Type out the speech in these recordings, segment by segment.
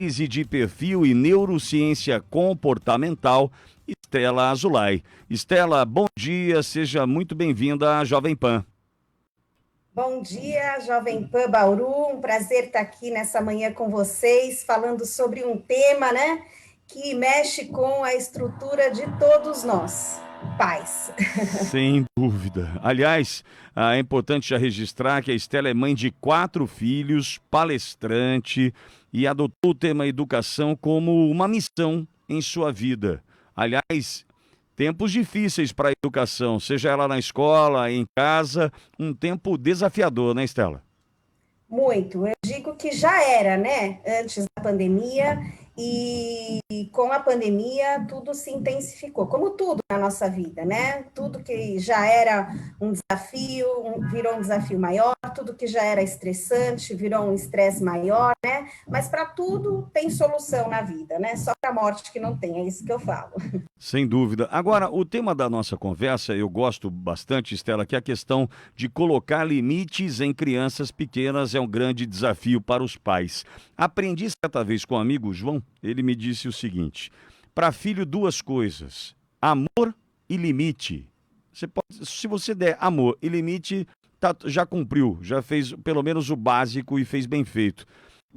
Análise de perfil e neurociência comportamental, Estela Azulay. Estela, bom dia, seja muito bem-vinda à Jovem Pan. Bom dia, Jovem Pan Bauru, um prazer estar aqui nessa manhã com vocês, falando sobre um tema, né, que mexe com a estrutura de todos nós, pais. Sem dúvida. Aliás, é importante já registrar que a Estela é mãe de 4 filhos, palestrante e adotou o tema educação como uma missão em sua vida. Aliás, tempos difíceis para a educação, seja ela na escola, em casa, um tempo desafiador, né, Estela? Muito. Eu digo que já era, né, antes da pandemia, e com a pandemia tudo se intensificou, como tudo na nossa vida, né? Tudo que já era um desafio, virou um desafio maior, tudo que já era estressante virou um estresse maior, né? Mas para tudo tem solução na vida, né? Só para a morte que não tem, é isso que eu falo. Sem dúvida. Agora, o tema da nossa conversa, eu gosto bastante, Estela, que é a questão de colocar limites em crianças pequenas é um grande desafio para os pais. Aprendi certa vez com o amigo João, ele me disse o seguinte: para filho, 2 coisas: amor e limite. Se você der amor e limite, já cumpriu, já fez pelo menos o básico e fez bem feito.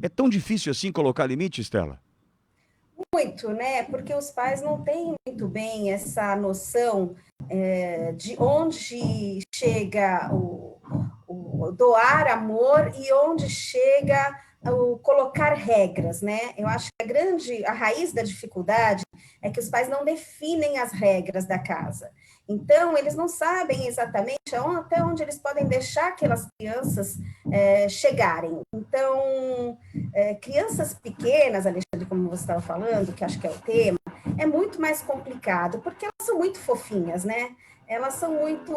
É tão difícil assim colocar limite, Estela? Muito, né? Porque os pais não têm muito bem essa noção de onde chega o doar amor e onde chega o colocar regras, né? Eu acho que a raiz da dificuldade é que os pais não definem as regras da casa. Então, eles não sabem exatamente até onde eles podem deixar aquelas crianças chegarem. Então, crianças pequenas, Alexandre, como você estava falando, que acho que é o tema, é muito mais complicado, porque elas são muito fofinhas, né? Elas são muito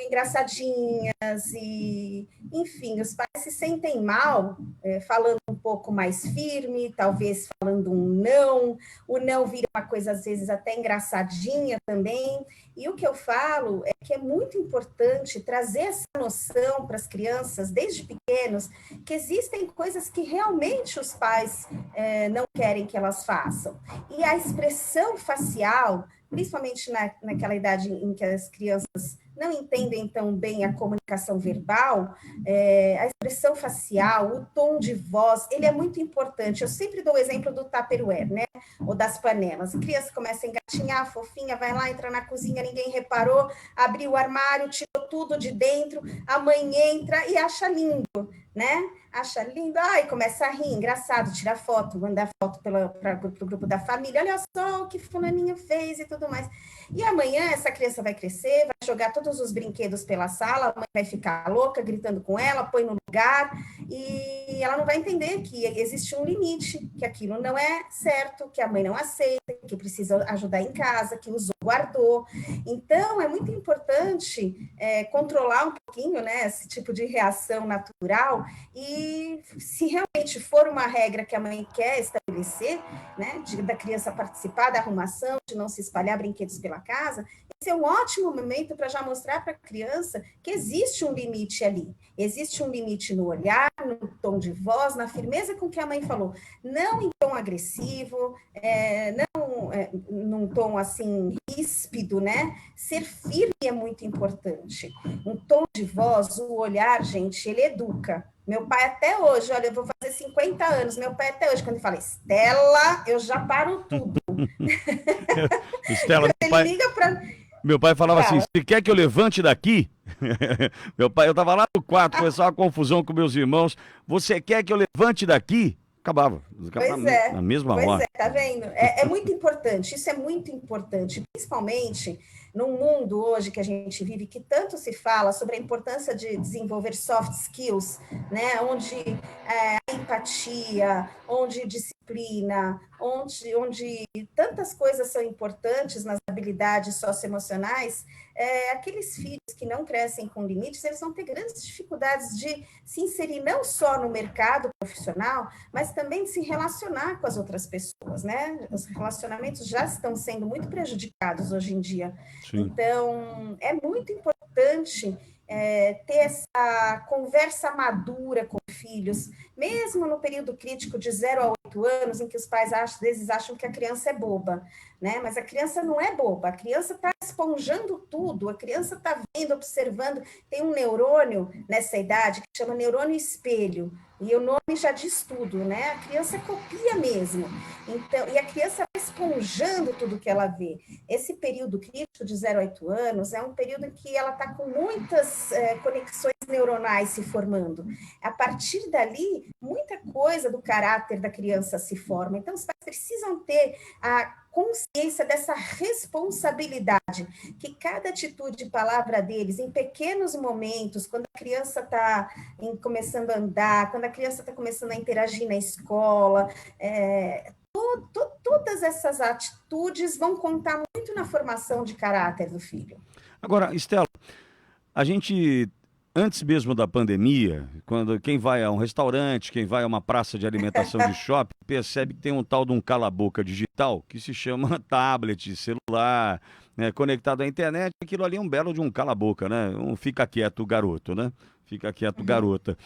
engraçadinhas e, enfim, os pais se sentem mal falando um pouco mais firme, talvez falando um não, o não vira uma coisa, às vezes, até engraçadinha também. E o que eu falo é que é muito importante trazer essa noção para as crianças, desde pequenos, que existem coisas que realmente os pais não querem que elas façam. E a expressão facial, principalmente naquela idade em que as crianças não entendem tão bem a comunicação verbal, a expressão facial, o tom de voz, ele é muito importante. Eu sempre dou o exemplo do Tupperware, né? Ou das panelas. A criança começa a engatinhar, fofinha, vai lá, entra na cozinha, ninguém reparou, abriu o armário, tirou tudo de dentro, a mãe entra e acha lindo, né? Acha lindo, ai, começa a rir, engraçado, tira foto, manda foto para o grupo da família, olha só o que fulaninho fez e tudo mais. E amanhã essa criança vai crescer, vai jogar todos os brinquedos pela sala, a mãe vai ficar louca, gritando com ela, põe no lugar, e ela não vai entender que existe um limite, que aquilo não é certo, que a mãe não aceita, que precisa ajudar em casa, que usou, guardou. Então, é muito importante controlar um pouquinho, né, esse tipo de reação natural, e se realmente for uma regra que a mãe quer estabelecer, né, da criança participar da arrumação, de não se espalhar brinquedos pela casa, esse é um ótimo momento para já mostrar para a criança que existe um limite ali. Existe um limite no olhar, no tom de voz, na firmeza com que a mãe falou. Não em tom agressivo, não num tom assim ríspido, né? Ser firme é muito importante. Um tom de voz, o olhar, gente, ele educa. Meu pai até hoje, olha, eu vou fazer 50 anos, meu pai até hoje, quando ele fala, Estela, eu já paro tudo. Estela, Ele liga para... meu pai falava assim: Fala. você quer que eu levante daqui? Meu pai, eu tava lá no quarto, começava uma confusão com meus irmãos. Você quer que eu levante daqui? Acabava. Na mesma hora. Tá vendo? É muito importante, isso é muito importante, principalmente num mundo hoje que a gente vive, que tanto se fala sobre a importância de desenvolver soft skills, né? Onde a empatia, onde disciplina, onde tantas coisas são importantes nas habilidades socioemocionais, aqueles filhos que não crescem com limites, eles vão ter grandes dificuldades de se inserir não só no mercado profissional, mas também de se relacionar com as outras pessoas, né? Os relacionamentos já estão sendo muito prejudicados hoje em dia. Sim. Então, é muito importante ter essa conversa madura com filhos, mesmo no período crítico de 0 a 8 anos, em que os pais às vezes acham que a criança é boba, né? Mas a criança não é boba, a criança está esponjando tudo, a criança está vendo, observando. Tem um neurônio nessa idade que chama neurônio espelho, e o nome já diz tudo, né? A criança copia mesmo. Então, e a criança vai esponjando tudo que ela vê. Esse período crítico de 0 a 8 anos é um período em que ela está com muitas conexões neuronais se formando. A partir dali, muita coisa do caráter da criança se forma. Então, os pais precisam ter a consciência dessa responsabilidade, que cada atitude e palavra deles, em pequenos momentos, quando a criança está começando a andar, quando a criança está começando a interagir na escola, todas essas atitudes vão contar muito na formação de caráter do filho. Agora, Estela, a gente, antes mesmo da pandemia, quando quem vai a um restaurante, quem vai a uma praça de alimentação de shopping, percebe que tem um tal de um cala-boca digital que se chama tablet, celular, né, conectado à internet. Aquilo ali é um belo de um cala-boca, né? Um fica quieto, garoto, né? Fica quieto, garota.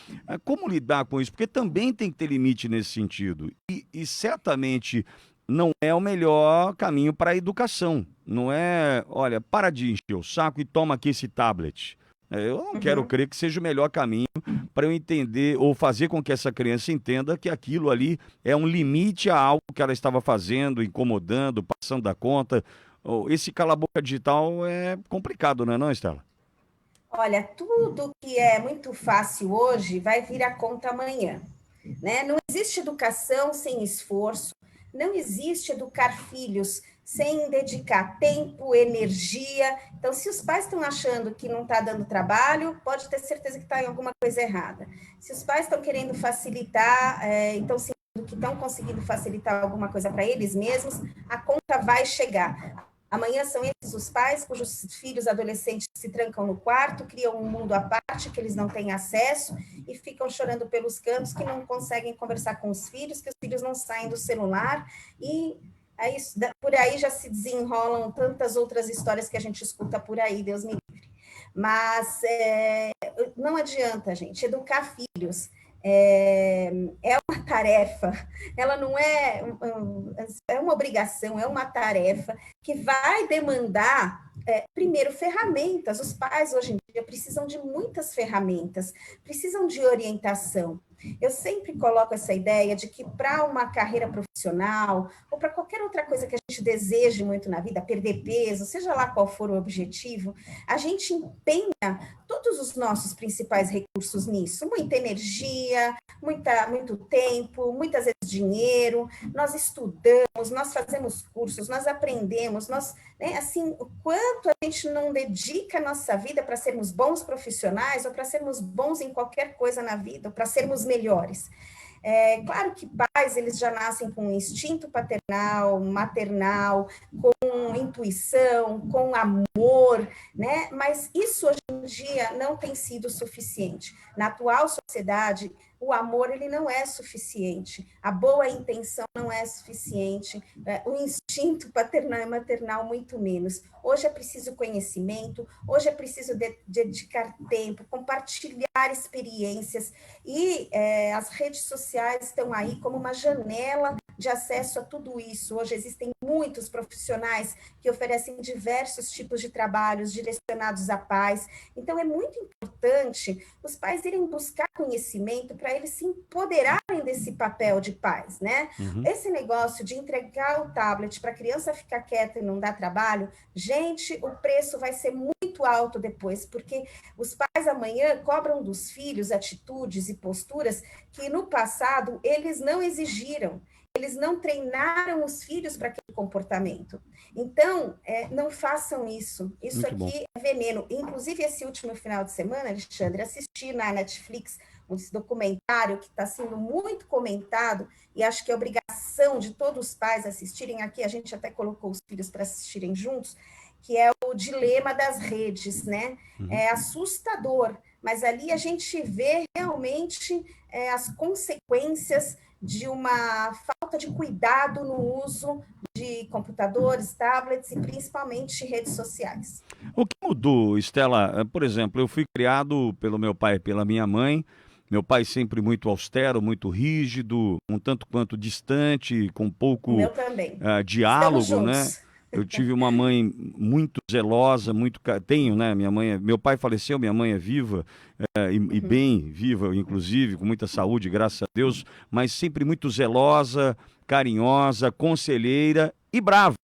Como lidar com isso? Porque também tem que ter limite nesse sentido. E certamente não é o melhor caminho para a educação. Não é, olha, para de encher o saco e toma aqui esse tablet. Eu não quero crer que seja o melhor caminho para eu entender ou fazer com que essa criança entenda que aquilo ali é um limite a algo que ela estava fazendo, incomodando, passando da conta. Esse cala-boca digital é complicado, não é não, Estela? Olha, tudo que é muito fácil hoje vai vir a conta amanhã, né? Não existe educação sem esforço, não existe educar filhos sem dedicar tempo, energia. Então, se os pais estão achando que não está dando trabalho, pode ter certeza que está em alguma coisa errada. Se os pais estão querendo facilitar, então sentindo que estão conseguindo facilitar alguma coisa para eles mesmos, a conta vai chegar. Amanhã são esses os pais cujos filhos adolescentes se trancam no quarto, criam um mundo à parte que eles não têm acesso e ficam chorando pelos cantos, que não conseguem conversar com os filhos, que os filhos não saem do celular, e aí, por aí já se desenrolam tantas outras histórias que a gente escuta por aí, Deus me livre. Mas não adianta, gente, educar filhos é uma tarefa, ela não é uma obrigação, é uma tarefa que vai demandar, primeiro, ferramentas. Os pais, hoje em dia, precisam de muitas ferramentas, precisam de orientação. Eu sempre coloco essa ideia de que para uma carreira profissional, ou para qualquer outra coisa que a gente deseje muito na vida, perder peso, seja lá qual for o objetivo, a gente empenha todos os nossos principais recursos nisso, muita energia, muito tempo, muitas vezes dinheiro, nós estudamos, nós fazemos cursos, nós aprendemos, né, assim, o quanto a gente não dedica a nossa vida para sermos bons profissionais ou para sermos bons em qualquer coisa na vida, ou para sermos melhores. Claro que pais, eles já nascem com um instinto paternal, maternal, com intuição, com amor, né? Mas isso hoje em dia não tem sido suficiente. Na atual sociedade, o amor ele não é suficiente, a boa intenção não é suficiente, o instinto paternal e maternal muito menos. Hoje é preciso conhecimento, hoje é preciso dedicar tempo, compartilhar experiências, e as redes sociais estão aí como uma janela de acesso a tudo isso. Hoje existem muitos profissionais que oferecem diversos tipos de trabalhos direcionados a pais. Então, é muito importante os pais irem buscar conhecimento para eles se empoderarem desse papel de pais, né? Esse negócio de entregar o tablet para a criança ficar quieta e não dar trabalho, gente, o preço vai ser muito alto depois, porque os pais amanhã cobram dos filhos atitudes e posturas que no passado eles não exigiram. Eles não treinaram os filhos para aquele comportamento. Então, não façam isso. Isso Muito bom. aqui é veneno. Inclusive, esse último final de semana, Alexandre, assisti na Netflix um documentário que está sendo muito comentado, e acho que é obrigação de todos os pais assistirem. Aqui a gente até colocou os filhos para assistirem juntos, que é o dilema das redes, né? É assustador, mas ali a gente vê realmente as consequências de uma falta de cuidado no uso de computadores, tablets e principalmente redes sociais. O que mudou, Estela? Por exemplo, eu fui criado pelo meu pai e pela minha mãe. Meu pai sempre muito austero, muito rígido, um tanto quanto distante, com O pouco meu também. Estamos diálogo, né? juntos. Eu tive uma mãe muito zelosa, tenho, né? Meu pai faleceu, minha mãe é viva, e Uhum. bem viva, inclusive, com muita saúde, graças a Deus, mas sempre muito zelosa, carinhosa, conselheira e brava,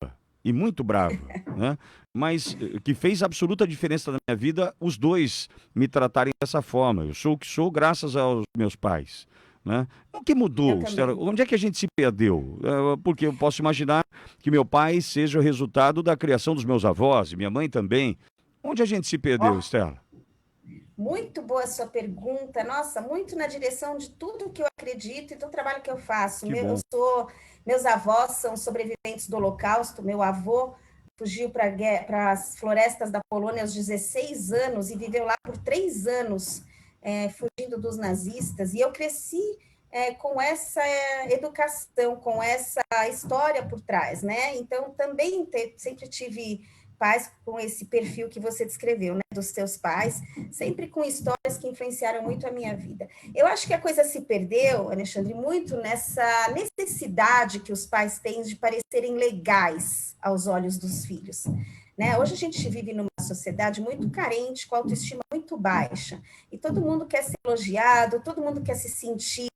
e muito brava, né? Mas que fez absoluta diferença na minha vida os dois me tratarem dessa forma. Eu sou o que sou graças aos meus pais, né? O que Eu mudou, Estela? também. Onde é que a gente se perdeu? Porque eu posso imaginar que meu pai seja o resultado da criação dos meus avós e minha mãe também. Onde a gente se Ó, perdeu, Estela? muito boa a sua pergunta. Nossa, muito na direção de tudo que eu acredito e do trabalho que eu faço. Que bom. Meus avós são sobreviventes do Holocausto. Meu avô fugiu para as florestas da Polônia aos 16 anos e viveu lá por 3 anos, fugindo dos nazistas. E eu cresci com essa educação, com essa história por trás, né? Então, também sempre tive pais com esse perfil que você descreveu, né, dos seus pais, sempre com histórias que influenciaram muito a minha vida. Eu acho que a coisa se perdeu, Alexandre, muito nessa necessidade que os pais têm de parecerem legais aos olhos dos filhos. Né? Hoje a gente vive numa sociedade muito carente, com autoestima muito baixa, e todo mundo quer ser elogiado, todo mundo quer se sentir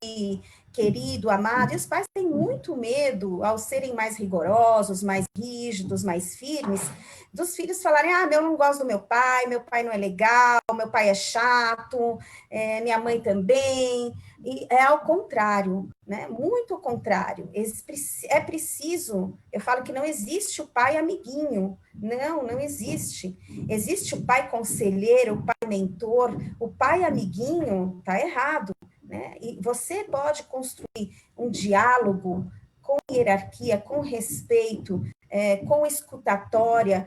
querido, amado, e os pais têm muito medo, ao serem mais rigorosos, mais rígidos, mais firmes, dos filhos falarem, ah, eu não gosto do meu pai não é legal, meu pai é chato, minha mãe também, e é ao contrário, né? Muito ao contrário. É preciso, eu falo que não existe o pai amiguinho, não existe. Existe o pai conselheiro, o pai mentor, o pai amiguinho, tá errado, né? E você pode construir um diálogo com hierarquia, com respeito, com escutatória,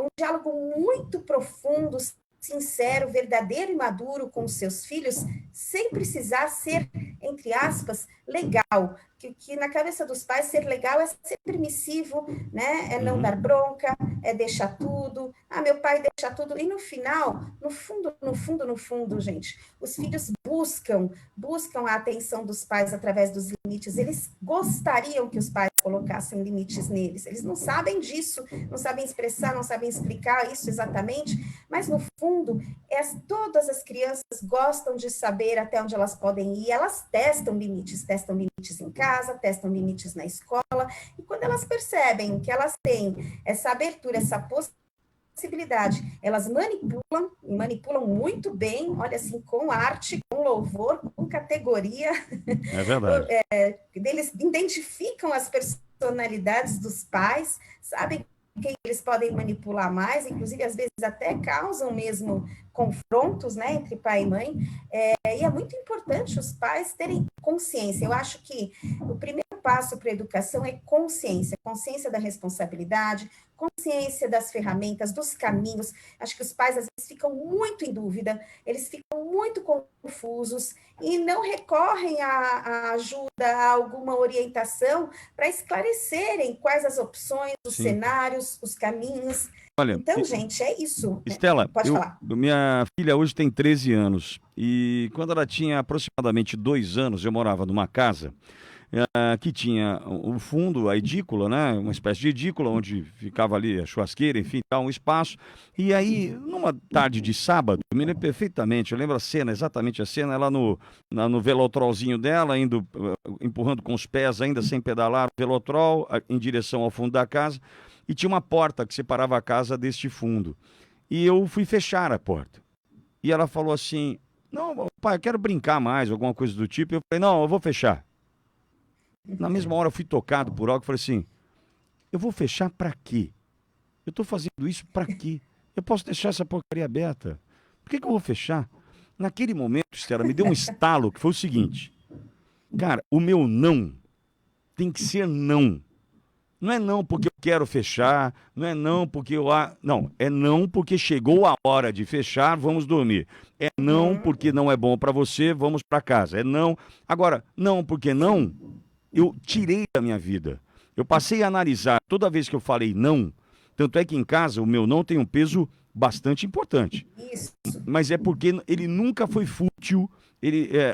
um diálogo muito profundo, sincero, verdadeiro e maduro com os seus filhos, sem precisar ser, entre aspas, legal. Que na cabeça dos pais ser legal é ser permissivo, né? É não Uhum. dar bronca, é deixar tudo. Ah, meu pai deixa tudo. E no final, no fundo, gente, os filhos buscam a atenção dos pais através dos limites. Eles gostariam que os pais colocassem limites neles. Eles não sabem disso, não sabem expressar, não sabem explicar isso exatamente, mas no fundo, todas as crianças gostam de saber até onde elas podem ir, elas testam limites em casa, testam limites na escola, e quando elas percebem que elas têm essa abertura, essa possibilidade, elas manipulam, e manipulam muito bem, olha assim, com arte, com louvor, com categoria, É verdade. eles identificam as personalidades dos pais, sabem quem eles podem manipular mais, inclusive às vezes até causam mesmo confrontos, né, entre pai e mãe, e é muito importante os pais terem consciência. Eu acho que o primeiro passo para a educação é consciência da responsabilidade, consciência das ferramentas, dos caminhos. Acho que os pais às vezes ficam muito em dúvida, eles ficam muito confusos e não recorrem à ajuda, a alguma orientação para esclarecerem quais as opções, os Sim. cenários, os caminhos. Olha, Então, gente, é isso. Estela, Pode falar. minha filha hoje tem 13 anos e quando ela tinha aproximadamente 2 anos, eu morava numa casa que tinha o fundo, a edícula, né? Uma espécie de edícula onde ficava ali a churrasqueira, enfim, tal, um espaço. E aí, numa tarde de sábado, eu me lembro perfeitamente, eu lembro a cena, exatamente a cena, ela no velotrolzinho dela, indo, empurrando com os pés, ainda sem pedalar, o velotrol em direção ao fundo da casa, e tinha uma porta que separava a casa deste fundo. E eu fui fechar a porta. E ela falou assim: Não, pai, eu quero brincar mais, alguma coisa do tipo. Eu falei: Não, eu vou fechar. Na mesma hora eu fui tocado por algo e falei assim: eu vou fechar pra quê? Eu tô fazendo isso pra quê? Eu posso deixar essa porcaria aberta. Por que eu vou fechar? Naquele momento, Estela, me deu um estalo que foi o seguinte: cara, o meu não tem que ser não. Não é não porque eu quero fechar, não é não porque eu... Não, é não porque chegou a hora de fechar, vamos dormir. É não Uhum, porque não é bom para você, vamos para casa. É não. Agora, não porque não, eu tirei da minha vida. Eu passei a analisar toda vez que eu falei não, tanto é que em casa o meu não tem um peso bastante importante. isso. Mas é porque ele nunca foi fútil,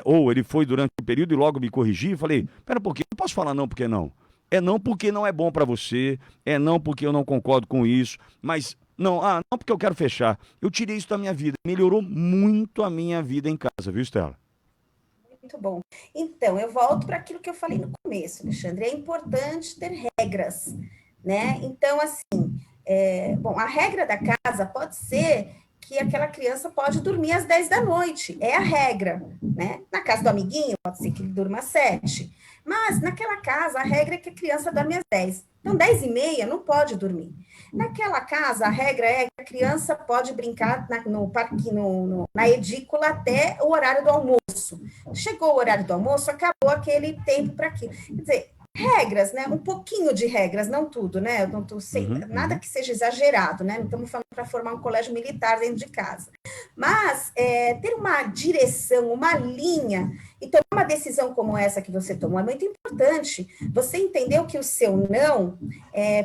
ou ele foi durante o período e logo me corrigiu e falei, pera um pouquinho, não posso falar não porque não. É não porque não é bom para você, é não porque eu não concordo com isso, mas não, não porque eu quero fechar. Eu tirei isso da minha vida, melhorou muito a minha vida em casa, viu, Stella? Muito bom. Então, eu volto para aquilo que eu falei no começo, Alexandre. É importante ter regras, né? Então, assim, bom, a regra da casa pode ser que aquela criança pode dormir às 10 da noite, é a regra, né? Na casa do amiguinho, pode ser que ele durma às 7, mas naquela casa a regra é que a criança dorme às 10. Então, 10 e meia não pode dormir. Naquela casa, a regra é que a criança pode brincar no parque, na edícula até o horário do almoço. Chegou o horário do almoço, acabou aquele tempo para aquilo. Quer dizer, regras, né? Um pouquinho de regras, não tudo, né? Eu não tô sem Uhum, nada uhum. que seja exagerado, né? Não estamos falando para formar um colégio militar dentro de casa. Mas ter uma direção, uma linha, e tomar uma decisão como essa que você tomou é muito importante. Você entendeu que o seu não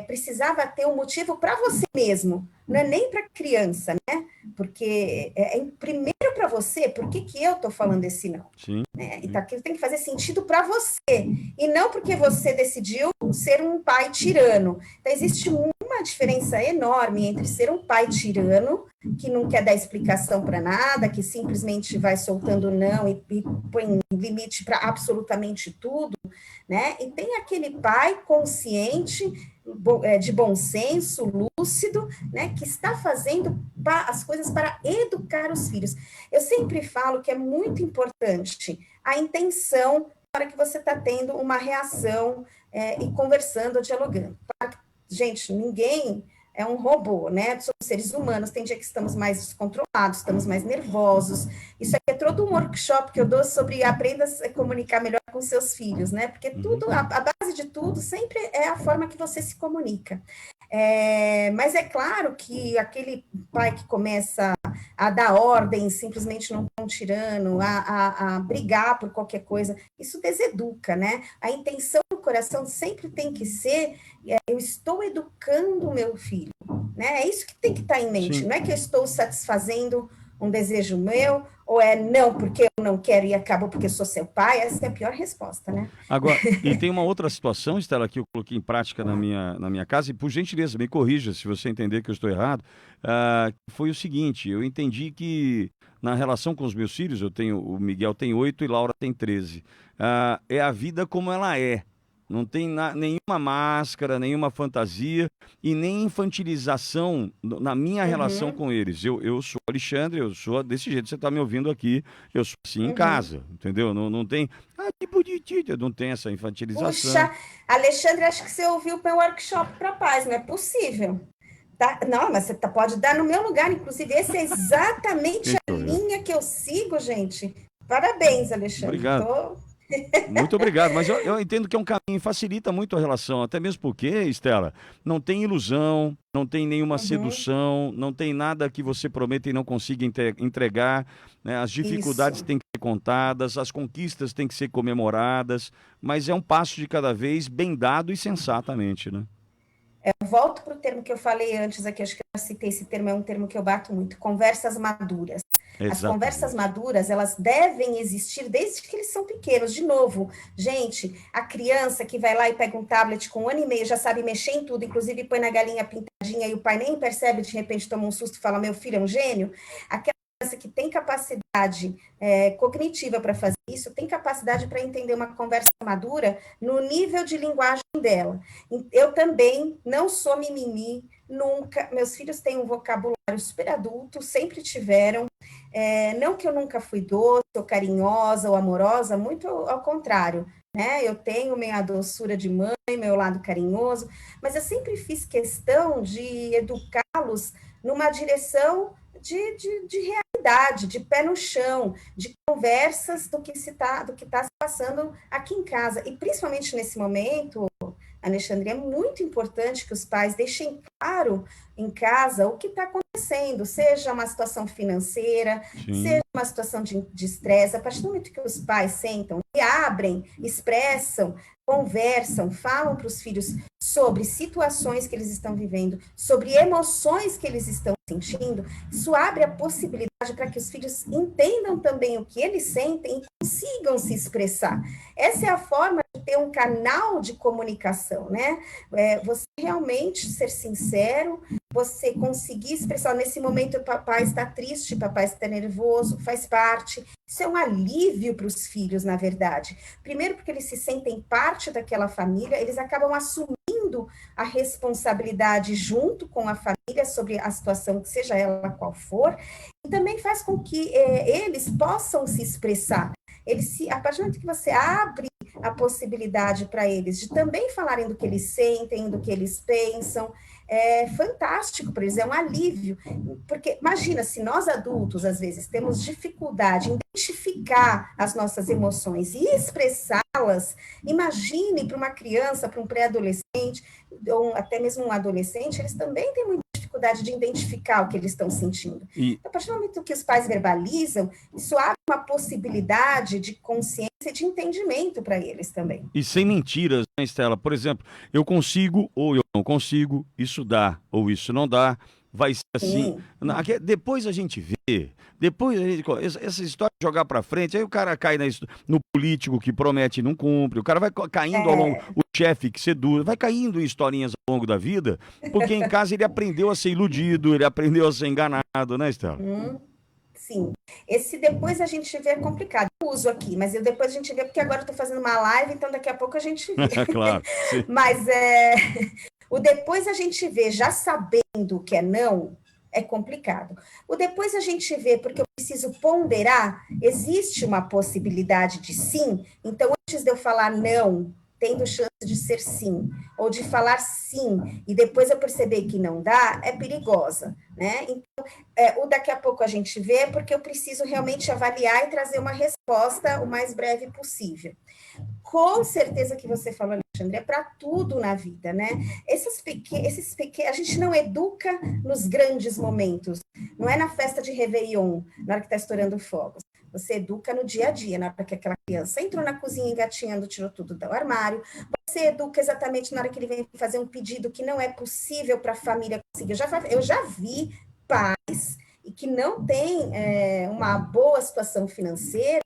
precisava ter um motivo para você mesmo, não é nem para a criança, né? Porque primeiro para você, por que, que eu estou falando esse não? Sim, Né? sim. Então, aquilo tem que fazer sentido para você, e não porque você decidiu ser um pai tirano. Então, existe uma diferença enorme entre ser um pai tirano, que não quer dar explicação para nada, que simplesmente vai soltando não e põe limite para absolutamente tudo, né? E tem aquele pai consciente, de bom senso, lúcido, né? Que está fazendo as coisas para educar os filhos. Eu sempre falo que é muito importante a intenção para que você está tendo uma reação e conversando, dialogando. Gente, ninguém é um robô, né? Somos seres humanos, tem dia que estamos mais descontrolados, estamos mais nervosos. Isso aqui é todo um workshop que eu dou sobre aprenda a comunicar melhor com seus filhos, né? Porque Uhum. tudo, a base de tudo sempre é a forma que você se comunica. Mas é claro que aquele pai que começa a dar ordem, simplesmente não um tirano, a brigar por qualquer coisa, isso deseduca, né? A intenção do coração sempre tem que ser eu estou educando o meu filho, né? É isso que tem que estar em mente. Sim. Não é que eu estou satisfazendo um desejo meu, ou é não porque eu não quero e acabou porque eu sou seu pai. Essa é a pior resposta, né? Agora, e tem uma outra situação, Estela, que eu coloquei em prática na minha casa, e por gentileza, me corrija se você entender que eu estou errado, foi o seguinte, eu entendi que na relação com os meus filhos, o Miguel tem 8 e Laura tem 13, é a vida como ela é. Não tem nenhuma máscara, nenhuma fantasia e nem infantilização na minha relação Uhum, com eles. Eu sou Alexandre, eu sou desse jeito que você está me ouvindo aqui, eu sou assim em uhum. casa, entendeu? Não, não tem, que bonitinho, não tem essa infantilização. Puxa, Alexandre, acho que você ouviu o meu workshop para paz, não é possível. Tá? Não, mas você pode dar no meu lugar, inclusive, esse é exatamente Quem a sou eu? linha que eu sigo, gente. Parabéns, Alexandre. Obrigado. Tô... Muito obrigado, mas eu entendo que é um caminho, facilita muito a relação, até mesmo porque, Estela, não tem ilusão, não tem nenhuma Uhum, sedução, não tem nada que você prometa e não consiga entregar, né? As dificuldades isso. têm que ser contadas, as conquistas têm que ser comemoradas, mas é um passo de cada vez, bem dado e sensatamente, né? Volto para o termo que eu falei antes aqui, acho que eu citei esse termo, é um termo que eu bato muito, conversas maduras. As conversas Exatamente. maduras, elas devem existir desde que eles são pequenos. De novo, gente, a criança que vai lá e pega um tablet com 1 ano e meio, já sabe mexer em tudo, inclusive põe na galinha pintadinha e o pai nem percebe, de repente toma um susto e fala, meu filho é um gênio. Aquela criança que tem capacidade cognitiva para fazer isso, tem capacidade para entender uma conversa madura no nível de linguagem dela. Eu também não sou mimimi, nunca. Meus filhos têm um vocabulário super adulto, sempre tiveram. Não que eu nunca fui doce, ou carinhosa, ou amorosa, muito ao contrário. Né? Eu tenho minha doçura de mãe, meu lado carinhoso, mas eu sempre fiz questão de educá-los numa direção de realidade, de pé no chão, de conversas do que está se passando aqui em casa. E principalmente nesse momento, Alexandre, é muito importante que os pais deixem claro em casa o que está acontecendo, seja uma situação financeira, seja Sim. uma situação de estresse. A partir do momento que os pais sentam e abrem, expressam, conversam, falam para os filhos sobre situações que eles estão vivendo, sobre emoções que eles estão sentindo, isso abre a possibilidade para que os filhos entendam também o que eles sentem e consigam se expressar. Essa é a forma de ter um canal de comunicação, né? Você realmente ser sincero, você conseguir expressar, nesse momento o papai está triste, o papai está nervoso, faz parte. Isso é um alívio para os filhos, na verdade. Primeiro porque eles se sentem parte daquela família, eles acabam assumindo a responsabilidade junto com a família sobre a situação, que seja ela qual for, e também faz com que eles possam se expressar. A partir do momento que você abre a possibilidade para eles de também falarem do que eles sentem, do que eles pensam, é fantástico para eles, é um alívio, porque imagina, se nós adultos, às vezes, temos dificuldade em identificar as nossas emoções e expressá-las, imagine para uma criança, para um pré-adolescente, ou até mesmo um adolescente, eles também têm muita dificuldade de identificar o que eles estão sentindo. E, Então, a partir do momento que os pais verbalizam, isso abre uma possibilidade de consciência e de entendimento para eles também. e sem mentiras, né, Estela? Por exemplo, eu consigo ou eu não consigo, isso dá ou isso não dá, vai ser assim. Sim, Depois a gente vê, depois a gente, essa história de jogar pra frente, aí o cara cai no político que promete e não cumpre, o cara vai caindo ao longo, o chefe que seduz, vai caindo em historinhas ao longo da vida, porque em casa ele aprendeu a ser iludido, ele aprendeu a ser enganado, né, Estela? sim. Esse depois a gente vê é complicado. Eu uso aqui, mas depois a gente vê, porque agora eu estou fazendo uma live, então daqui a pouco a gente vê. Claro, sim. Mas o depois a gente vê já sabendo que é não, é complicado. O depois a gente vê porque eu preciso ponderar, existe uma possibilidade de sim, então antes de eu falar não, tendo chance de ser sim, ou de falar sim, e depois eu perceber que não dá, é perigosa, né? Então, o daqui a pouco a gente vê porque eu preciso realmente avaliar e trazer uma resposta o mais breve possível. Com certeza que você falou, Alexandre, é para tudo na vida, né? Esses pequenos, a gente não educa nos grandes momentos, não é na festa de Réveillon, na hora que está estourando fogos. Você educa no dia a dia, na hora que aquela criança entrou na cozinha engatinhando, tirou tudo do armário. Você educa exatamente na hora que ele vem fazer um pedido que não é possível para a família conseguir. Eu já vi pais e que não têm uma boa situação financeira,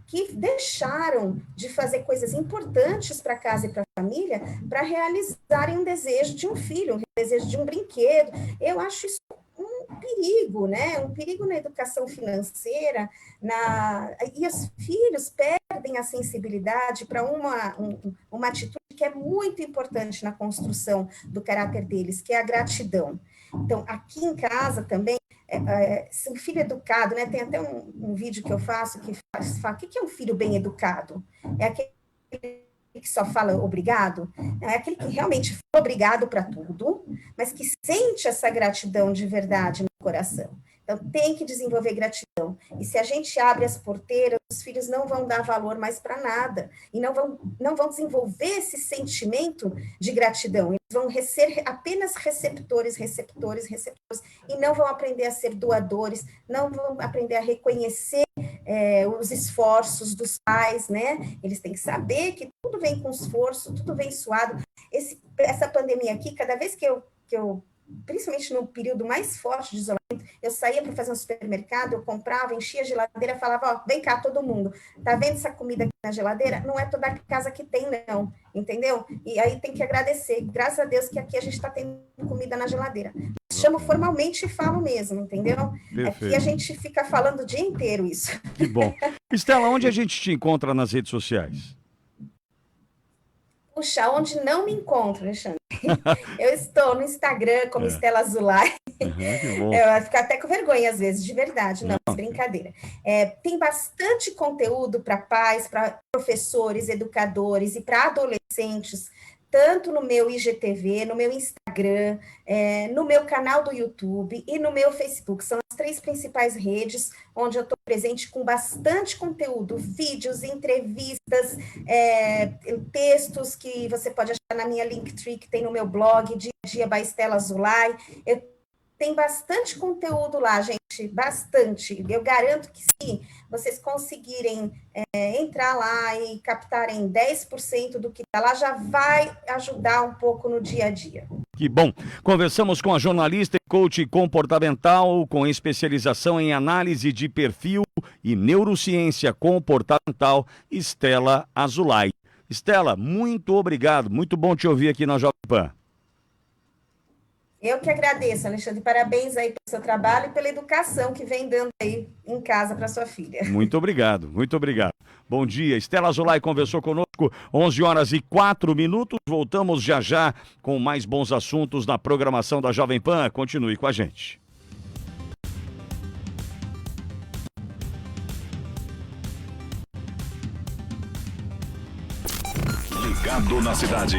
que deixaram de fazer coisas importantes para casa e para a família para realizarem um desejo de um filho, um desejo de um brinquedo. Eu acho isso um perigo, né? Um perigo na educação financeira, e os filhos perdem a sensibilidade para uma atitude que é muito importante na construção do caráter deles, que é a gratidão. Então, aqui em casa também, um filho educado, né? Tem até um vídeo que eu faço que fala, o que é um filho bem educado? É aquele que só fala obrigado? Não, é aquele que realmente fala obrigado para tudo, mas que sente essa gratidão de verdade no coração. Então, tem que desenvolver gratidão. E se a gente abre as porteiras, os filhos não vão dar valor mais para nada. E não vão desenvolver esse sentimento de gratidão. Eles vão ser apenas receptores, e não vão aprender a ser doadores, não vão aprender a reconhecer os esforços dos pais, né? Eles têm que saber que tudo vem com esforço, tudo vem suado. Essa pandemia aqui, cada vez que eu principalmente no período mais forte de isolamento, eu saía para fazer um supermercado, eu comprava, enchia a geladeira, falava, ó, vem cá todo mundo, tá vendo essa comida aqui na geladeira? Não é toda casa que tem, não, entendeu? E aí tem que agradecer, graças a Deus que aqui a gente está tendo comida na geladeira. Chamo formalmente e falo mesmo, entendeu? Perfeito. Aqui a gente fica falando o dia inteiro isso. Que bom. Estela, onde a gente te encontra nas redes sociais? Puxa, onde não me encontro, Alexandre? Eu estou no Instagram como Estela Azulay. Que bom. Eu fico até com vergonha às vezes, de verdade, não, brincadeira. Tem bastante conteúdo para pais, para professores, educadores e para adolescentes. tanto no meu IGTV, no meu Instagram, no meu canal do YouTube e no meu Facebook. São as 3 principais redes onde eu estou presente com bastante conteúdo, vídeos, entrevistas, textos que você pode achar na minha Linktree, que tem no meu blog, Dia a Dia by Stella Azulay. Tem bastante conteúdo lá, gente, bastante. Eu garanto que se vocês conseguirem entrar lá e captarem 10% do que está lá, já vai ajudar um pouco no dia a dia. Que bom. Conversamos com a jornalista e coach comportamental com especialização em análise de perfil e neurociência comportamental, Stella Azulay. Stella, muito obrigado. Muito bom te ouvir aqui na Jovem Pan. Eu que agradeço, Alexandre. Parabéns aí pelo seu trabalho e pela educação que vem dando aí em casa para sua filha. Muito obrigado, muito obrigado. Bom dia, Stella Azulay conversou conosco, 11h04. Voltamos já já com mais bons assuntos na programação da Jovem Pan. Continue com a gente. Ligado na cidade.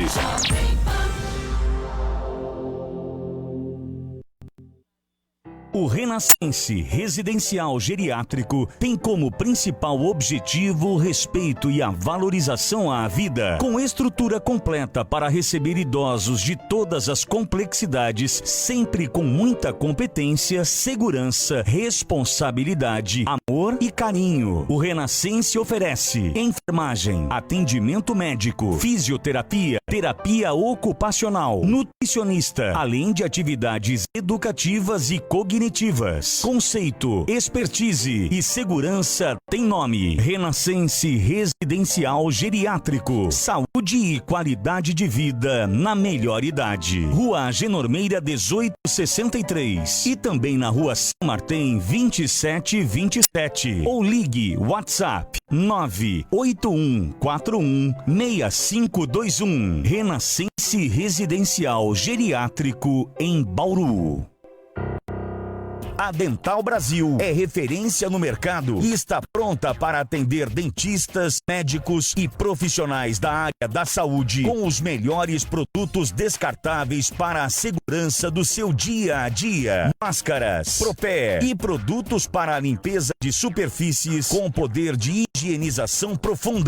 O Renascense Residencial Geriátrico tem como principal objetivo o respeito e a valorização à vida, com estrutura completa para receber idosos de todas as complexidades, sempre com muita competência, segurança, responsabilidade, amor e carinho. O Renascense oferece enfermagem, atendimento médico, fisioterapia, terapia ocupacional, nutricionista, além de atividades educativas e cognitivas. Conceito, expertise e segurança tem nome: Renascense Residencial Geriátrico. Saúde e qualidade de vida na melhor idade. Rua Agenormeira 1863 e também na Rua São Martem 2727. Ou ligue WhatsApp 981416521. Renascense Residencial Geriátrico em Bauru. A Dental Brasil é referência no mercado e está pronta para atender dentistas, médicos e profissionais da área da saúde com os melhores produtos descartáveis para a segurança do seu dia a dia. Máscaras, Propé e produtos para a limpeza de superfícies com poder de higienização profunda.